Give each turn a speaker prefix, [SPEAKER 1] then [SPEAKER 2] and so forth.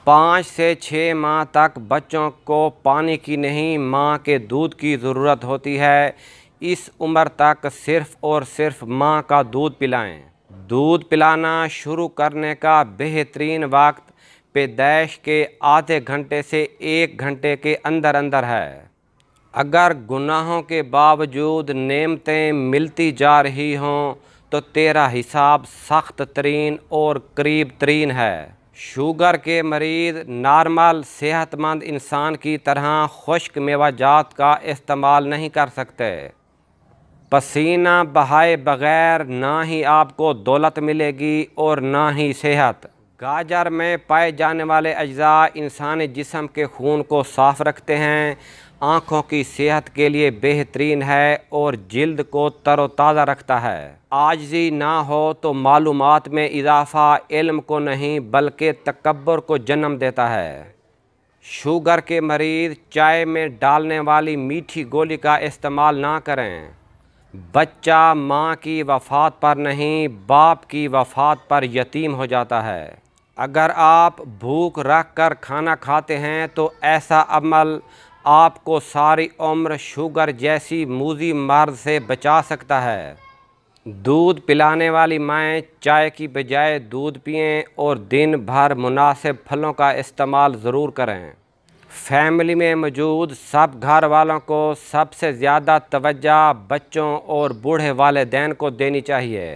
[SPEAKER 1] 5 से 6 माह तक बच्चों को पानी की नहीं माँ के दूध की ज़रूरत होती है। इस उम्र तक सिर्फ़ और सिर्फ माँ का दूध पिलाएं। दूध पिलाना शुरू करने का बेहतरीन वक्त पैदाइश के आधे घंटे से 1 घंटे के अंदर अंदर है। अगर गुनाहों के बावजूद नेमतें मिलती जा रही हों तो तेरा हिसाब सख्त तरीन और करीब तरीन है। शुगर के मरीज़ नॉर्मल सेहतमंद इंसान की तरह खुश्क मेवाजात का इस्तेमाल नहीं कर सकते। पसीना बहाए बग़ैर ना ही आपको दौलत मिलेगी और ना ही सेहत। गाजर में पाए जाने वाले अज्जा इंसानी जिस्म के खून को साफ़ रखते हैं, आँखों की सेहत के लिए बेहतरीन है और जिल्द को तरोताज़ा रखता है। आजिज़ी ना हो तो मालूमात में इजाफ़ा इल्म को नहीं बल्कि तकब्बुर को जन्म देता है। शुगर के मरीज़ चाय में डालने वाली मीठी गोली का इस्तेमाल ना करें। बच्चा माँ की वफ़ात पर नहीं बाप की वफ़ात पर यतीम हो जाता है। अगर आप भूख रख कर खाना खाते हैं तो ऐसा अमल आपको सारी उम्र शुगर जैसी मूज़ी मर्ज़ से बचा सकता है। दूध पिलाने वाली माएँ चाय की बजाय दूध पिएं और दिन भर मुनासिब फलों का इस्तेमाल ज़रूर करें। फैमिली में मौजूद सब घर वालों को सबसे ज़्यादा तवज्जो बच्चों और बूढ़े वालिदैन को देनी चाहिए।